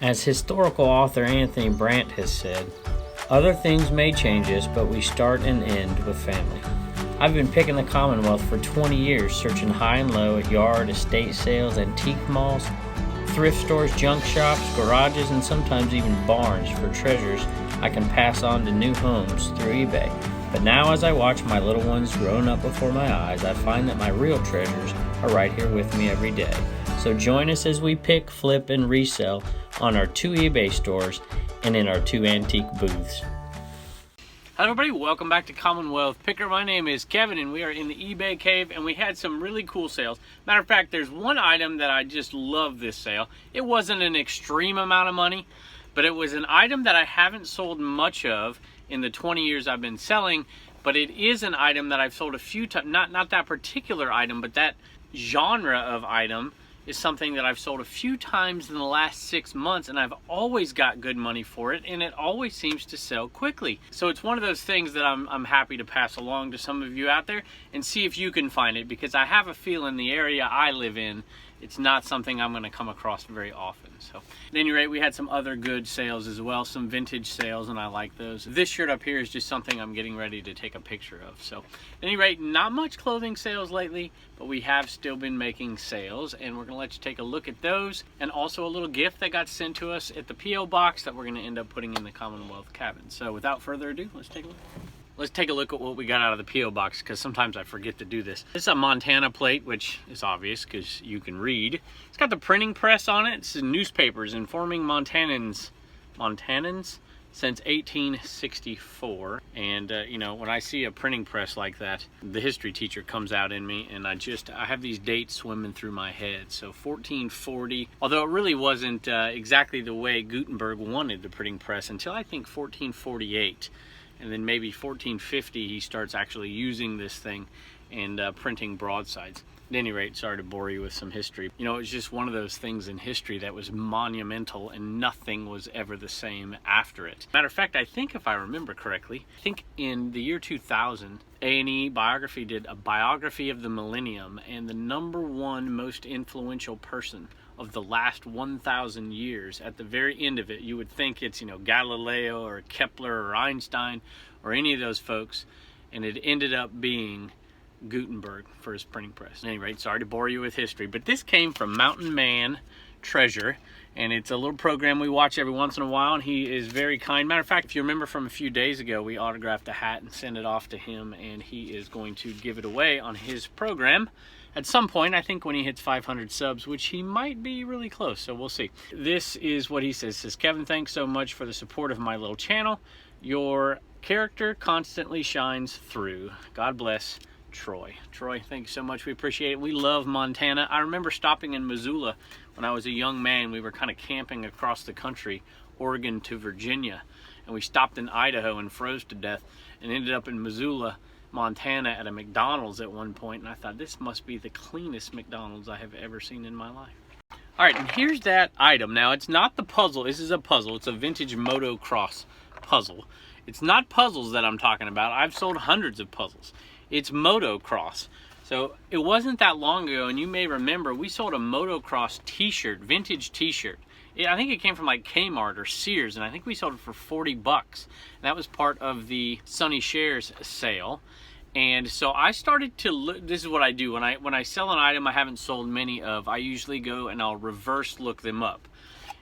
As historical author Anthony Brandt has said, other things may change us, but we start and end with family. I've been picking the Commonwealth for 20 years, searching high and low at yard, estate sales, antique malls, thrift stores, junk shops, garages, and sometimes even barns for treasures I can pass on to new homes through eBay. But now as I watch my little ones growing up before my eyes, I find that my real treasures are right here with me every day. So join us as we pick, flip, and resell on our 2 eBay stores and in our 2 antique booths. Hello everybody, welcome back to Commonwealth Picker. My name is Kevin and we are in the eBay cave and we had some really cool sales. Matter of fact, there's one item that I just love this sale. It wasn't an extreme amount of money, but it was an item that I haven't sold much of in the 20 years I've been selling, but it is an item that I've sold a few times, not that particular item, but that genre of item is something that I've sold a few times in the last 6 months, and I've always got good money for it, and it always seems to sell quickly. So it's one of those things that I'm happy to pass along to some of you out there and see if you can find it, because I have a feeling the area I live in, it's not something I'm going to come across very often. So at any rate, we had some other good sales as well, some vintage sales, and I like those. This shirt up here is just something I'm getting ready to take a picture of. So at any rate, not much clothing sales lately, but we have still been making sales, and we're going to let you take a look at those, and also a little gift that got sent to us at the P.O. box that we're going to end up putting in the Commonwealth cabin. So without further ado, let's take a look. Let's take a look at what we got out of the P.O. box, because sometimes I forget to do this. This is a Montana plate, which is obvious because you can read. It's got the printing press on it. It's newspapers informing Montanans since 1864. And you know, when I see a printing press like that, the history teacher comes out in me, and I have these dates swimming through my head. So 1440, although it really wasn't exactly the way Gutenberg wanted the printing press until I think 1448. And then maybe 1450 he starts actually using this thing and printing broadsides. At any rate, sorry to bore you with some history. You know, it's just one of those things in history that was monumental, and nothing was ever the same after it. Matter of fact, I think if I remember correctly, I think in the year 2000, A&E Biography did a biography of the millennium, and the #1 most influential person of the last 1,000 years, at the very end of it, you would think it's, you know, Galileo or Kepler or Einstein or any of those folks, and it ended up being Gutenberg for his printing press. At any rate, sorry to bore you with history, but this came from Mountain Man Treasure, and it's a little program we watch every once in a while, and he is very kind. Matter of fact, if you remember from a few days ago, we autographed a hat and sent it off to him, and he is going to give it away on his program at some point, I think when he hits 500 subs, which he might be really close, so we'll see. This is what he says. It says, Kevin, thanks so much for the support of my little channel. Your character constantly shines through. God bless, Troy. Troy, thank you so much. We appreciate it. We love Montana. I remember stopping in Missoula when I was a young man. We were kind of camping across the country, Oregon to Virginia, and we stopped in Idaho and froze to death and ended up in Missoula, Montana at a McDonald's at one point, and I thought this must be the cleanest McDonald's I have ever seen in my life. All right, and here's that item. Now, it's not the puzzle. This is a puzzle. It's a vintage Motocross puzzle. It's not puzzles that I'm talking about. I've sold hundreds of puzzles. It's Motocross. So it wasn't that long ago, and you may remember, we sold a Motocross t-shirt, vintage t-shirt. I think it came from like Kmart or Sears, and I think we sold it for 40 bucks. That was part of the Sunny Shares sale. And so I started to look. This is what I do when I sell an item I haven't sold many of. I usually go and I'll reverse look them up.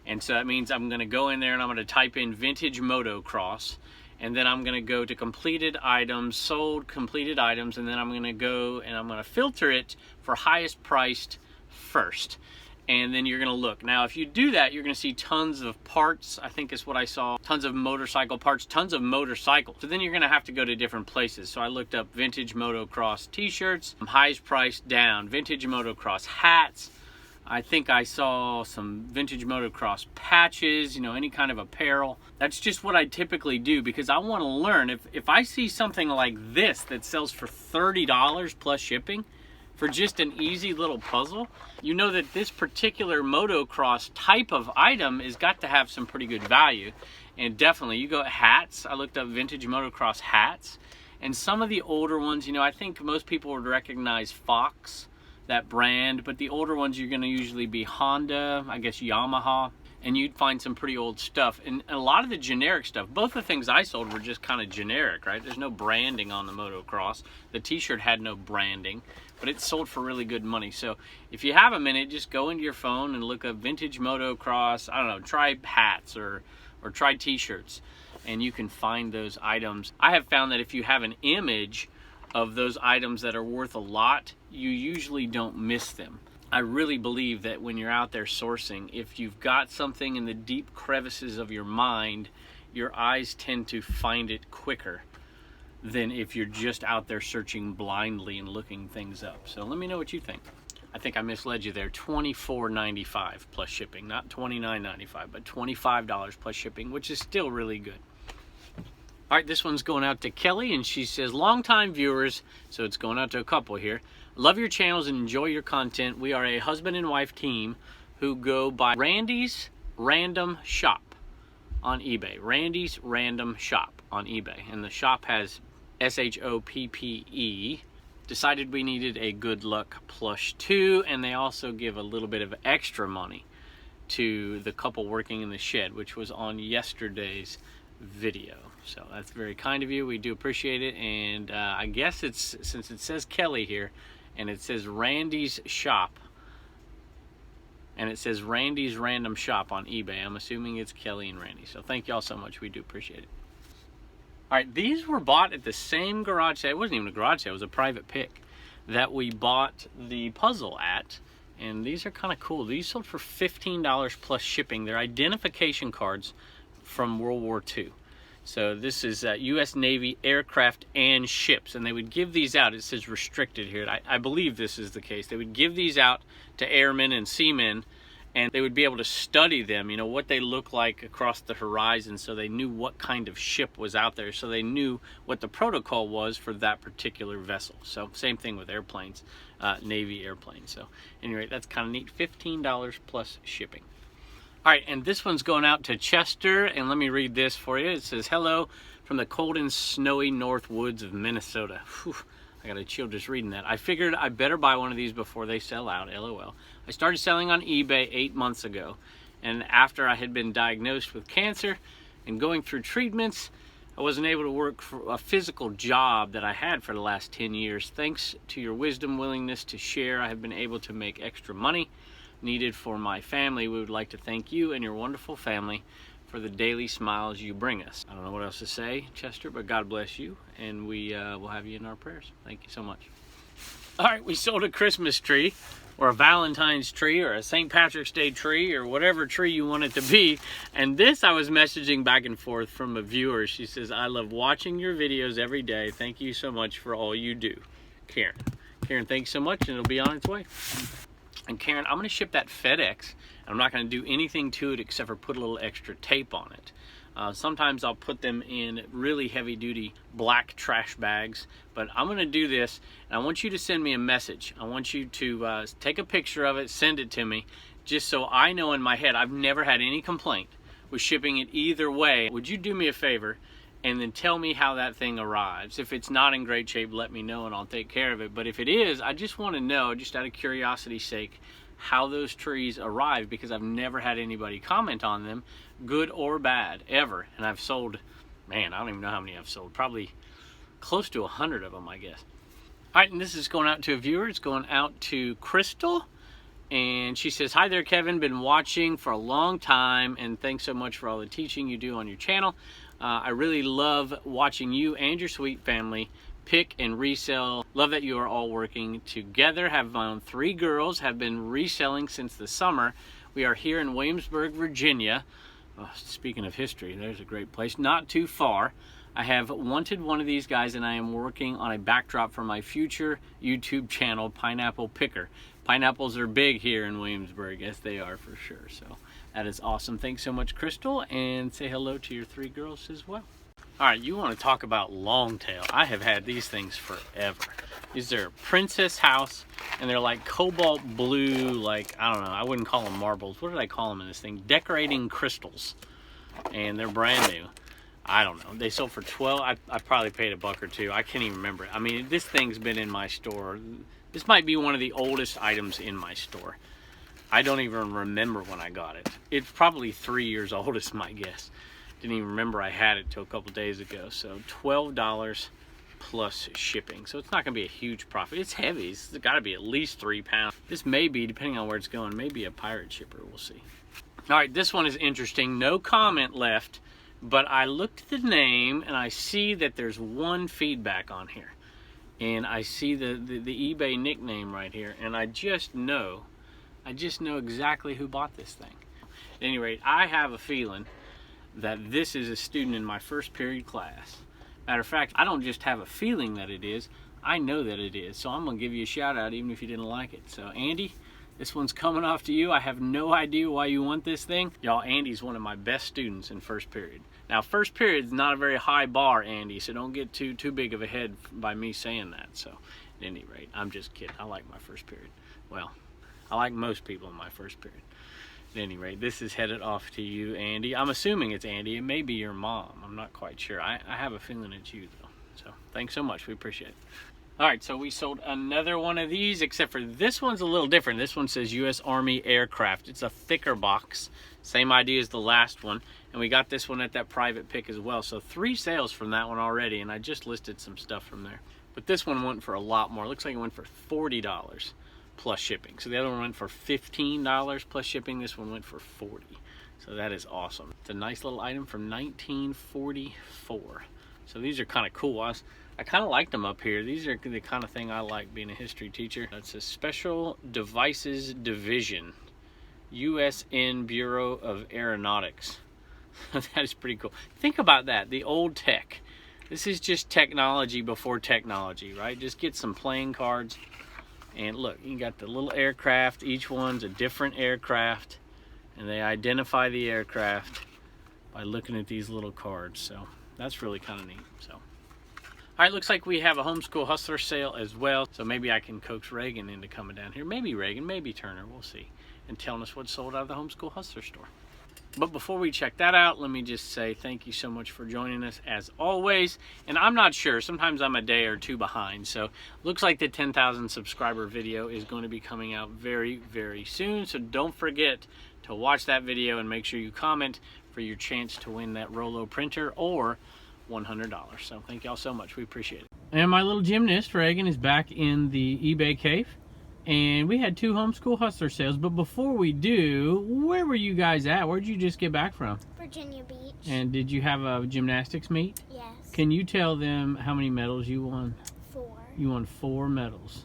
And so that means I'm going to go in there and I'm going to type in vintage Motocross, and then I'm going to go to completed items, sold completed items, and then I'm going to go and I'm going to filter it for highest priced first. And then you're going to look. Now, if you do that, you're going to see tons of parts. I think is what I saw. Tons of motorcycle parts, tons of motorcycles. So then you're going to have to go to different places. So I looked up vintage Motocross t-shirts, highest price down, vintage Motocross hats. I think I saw some vintage Motocross patches, you know, any kind of apparel. That's just what I typically do, because I want to learn. If I see something like this that sells for $30 plus shipping, for just an easy little puzzle, you know that this particular motocross type of item has got to have some pretty good value. And definitely, you go hats. I looked up vintage motocross hats, and some of the older ones, you know, I think most people would recognize Fox, that brand, but the older ones you're going to usually be Honda, I guess Yamaha, and you'd find some pretty old stuff. And a lot of the generic stuff, both the things I sold were just kind of generic, right? There's no branding on the Motocross. The t-shirt had no branding, but it sold for really good money. So if you have a minute, just go into your phone and look up vintage Motocross. I don't know, try hats or try t-shirts, and you can find those items. I have found that if you have an image of those items that are worth a lot, you usually don't miss them. I really believe that when you're out there sourcing, if you've got something in the deep crevices of your mind, your eyes tend to find it quicker than if you're just out there searching blindly and looking things up. So let me know what you think. I think I misled you there. $24.95 plus shipping, not $29.95, but $25 plus shipping, which is still really good. All right, this one's going out to Kelly, and she says, longtime viewers, so it's going out to a couple here. Love your channels and enjoy your content. We are a husband and wife team who go by Randy's Random Shop on eBay. Randy's Random Shop on eBay. And the shop has SHOPPE. Decided we needed a good luck plush too, and they also give a little bit of extra money to the couple working in the shed, which was on yesterday's video. So that's very kind of you. We do appreciate it. And I guess it's, since it says Kelly here, and it says Randy's Shop, and it says Randy's Random Shop on eBay, I'm assuming it's Kelly and Randy. So thank y'all so much. We do appreciate it. All right, these were bought at the same garage sale. It wasn't even a garage sale, it was a private pick that we bought the puzzle at. And these are kind of cool. These sold for $15 plus shipping. They're identification cards from World War II. So this is U.S. Navy aircraft and ships, and they would give these out. It says restricted here. I believe this is the case. They would give these out to airmen and seamen, and they would be able to study them, you know, what they look like across the horizon, so they knew what kind of ship was out there, so they knew what the protocol was for that particular vessel. So same thing with airplanes, Navy airplanes. So anyway, that's kind of neat. $15 plus shipping. All right, and this one's going out to Chester, and let me read this for you. It says, hello from the cold and snowy north woods of Minnesota. Whew, I got a chill just reading that. I figured I better buy one of these before they sell out, LOL. I started selling on eBay 8 months ago, and after I had been diagnosed with cancer and going through treatments, I wasn't able to work for a physical job that I had for the last 10 years. Thanks to your wisdom, willingness to share, I have been able to make extra money needed for my family. We would like to thank you and your wonderful family for the daily smiles you bring us. I don't know what else to say, Chester, but God bless you, and we will have you in our prayers. Thank you so much. All right, we sold a Christmas tree, or a Valentine's tree, or a St. Patrick's Day tree, or whatever tree you want it to be. And this I was messaging back and forth from a viewer. She says, I love watching your videos every day. Thank you so much for all you do. Karen. Karen, thanks so much, and it'll be on its way. And Karen, I'm going to ship that FedEx. I'm not going to do anything to it except for put a little extra tape on it. Sometimes I'll put them in really heavy-duty black trash bags, but I'm going to do this, and I want you to send me a message. I want you to take a picture of it, send it to me, just so I know in my head. I've never had any complaint with shipping it either way. Would you do me a favor and then tell me how that thing arrives? If it's not in great shape, let me know and I'll take care of it. But if it is, I just want to know, just out of curiosity's sake, how those trees arrive, because I've never had anybody comment on them, good or bad, ever. And I've sold, man, I don't even know how many I've sold, probably close to 100 of them, I guess. All right, and this is going out to a viewer. It's going out to Crystal, and she says, hi there, Kevin, been watching for a long time, and thanks so much for all the teaching you do on your channel. I really love watching you and your sweet family pick and resell. Love that you are all working together. Have my own 3 girls, have been reselling since the summer. We are here in Williamsburg, Virginia. Oh, speaking of history, there's a great place, not too far. I have wanted one of these guys, and I am working on a backdrop for my future YouTube channel, Pineapple Picker. Pineapples are big here in Williamsburg, yes they are for sure. So that is awesome. Thanks so much, Crystal, and say hello to your 3 girls as well. All right, you want to talk about Longtail. I have had these things forever. These are Princess House, and they're like cobalt blue, like, I don't know, I wouldn't call them marbles. What did I call them in this thing? Decorating crystals. And they're brand new. I don't know. They sold for $12. I probably paid a buck or two. I can't even remember it. I mean, this thing's been in my store. This might be one of the oldest items in my store. I don't even remember when I got it. It's probably 3 years old is my guess. Didn't even remember I had it till a couple days ago. So $12 plus shipping. So it's not gonna be a huge profit. It's heavy, it's gotta be at least 3 pounds. This may be, depending on where it's going, maybe a pirate shipper, we'll see. All right, this one is interesting. No comment left, but I looked at the name and I see that there's one feedback on here. And I see the eBay nickname right here, and I just know exactly who bought this thing. At any rate, I have a feeling that this is a student in my first period class. Matter of fact, I don't just have a feeling that it is, I know that it is. So I'm gonna give you a shout out even if you didn't like it. So Andy, this one's coming off to you. I have no idea why you want this thing. Y'all, Andy's one of my best students in first period. Now, first period is not a very high bar, Andy, so don't get too big of a head by me saying that. So, at any rate, I'm just kidding. I like my first period. Well, I like most people in my first period. At any rate, this is headed off to you, Andy. I'm assuming it's Andy. It may be your mom. I'm not quite sure. I have a feeling it's you, though. So, thanks so much. We appreciate it. All right, so we sold another one of these, except for this one's a little different. This one says U.S. Army Aircraft. It's a thicker box. Same idea as the last one. And we got this one at that private pick as well. So 3 sales from that one already, and I just listed some stuff from there. But this one went for a lot more. It looks like it went for $40 plus shipping. So the other one went for $15 plus shipping. This one went for $40. So that is awesome. It's a nice little item from 1944. So these are kind of cool. I kind of liked them up here. These are the kind of thing I like being a history teacher. It's a Special Devices Division, USN Bureau of Aeronautics. That is pretty cool. Think about that, the old tech. This is just technology before technology, right? Just get some playing cards. And look, you got the little aircraft. Each one's a different aircraft. And they identify the aircraft by looking at these little cards. So that's really kind of neat. So, all right, looks like we have a Homeschool Hustler sale as well. So maybe I can coax Reagan into coming down here. Maybe Reagan, maybe Turner, we'll see. And telling us what's sold out of the Homeschool Hustler store. But before we check that out, let me just say thank you so much for joining us as always. And I'm not sure, sometimes I'm a day or two behind. So looks like the 10,000 subscriber video is going to be coming out very, very soon. So don't forget to watch that video and make sure you comment for your chance to win that Rollo printer or $100. So thank y'all so much. We appreciate it. And my little gymnast, Reagan, is back in the eBay cave. And we had 2 Homeschool Hustler sales. But before we do, where were you guys at? Where'd you just get back from? Virginia Beach. And did you have a gymnastics meet? Yes. Can you tell them how many medals you won? 4. You won 4 medals.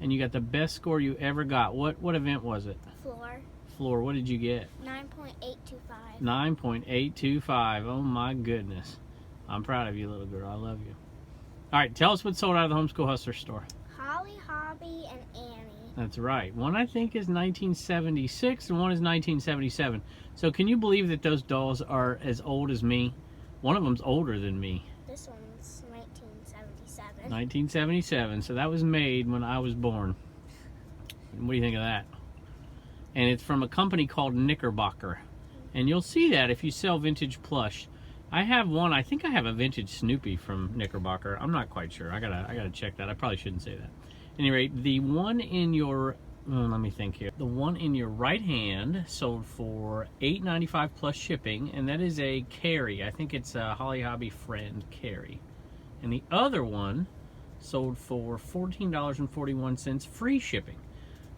And you got the best score you ever got. What event was it? Floor. Floor. What did you get? 9.825. 9.825. Oh my goodness. I'm proud of you, little girl. I love you. All right, tell us what sold out of the Homeschool Hustler store. Holly, Hobby, and Annie. That's right. One I think is 1976 and one is 1977. So can you believe that those dolls are as old as me? One of them's older than me. This one's 1977. 1977. So that was made when I was born. What do you think of that? And it's from a company called Knickerbocker. And you'll see that if you sell vintage plush. I have one. I think I have a vintage Snoopy from Knickerbocker. I'm not quite sure. I gotta check that. I probably shouldn't say that. At any rate, the one in your, let me think here. The one in your right hand sold for $8.95 plus shipping, and that is a Carry. I think it's a Holly Hobby Friend Carry. And the other one sold for $14.41 free shipping.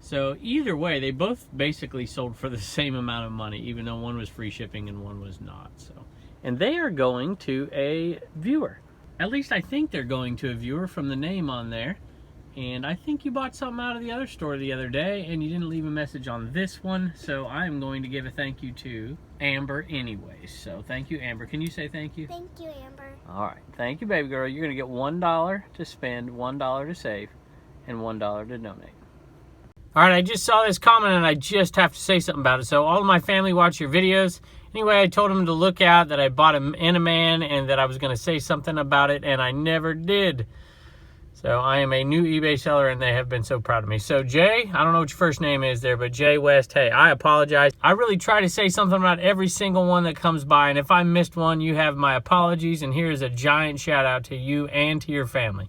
So either way, they both basically sold for the same amount of money, even though one was free shipping and one was not. So, and they are going to a viewer. At least I think they're going to a viewer from the name on there. And I think you bought something out of the other store the other day and you didn't leave a message on this one. So I'm going to give a thank you to Amber anyways. So thank you, Amber. Can you say thank you? Thank you, Amber. All right. Thank you, baby girl. You're going to get $1 to spend, $1 to save, and $1 to donate. All right. I just saw this comment and I just have to say something about it. So all of my family watch your videos. Anyway, I told them to look out that I bought an Eneman and that I was going to say something about it, and I never did. So I am a new eBay seller, and they have been so proud of me. So Jay, I don't know what your first name is there, but Jay West, hey, I apologize. I really try to say something about every single one that comes by, and if I missed one, you have my apologies, and here's a giant shout out to you and to your family.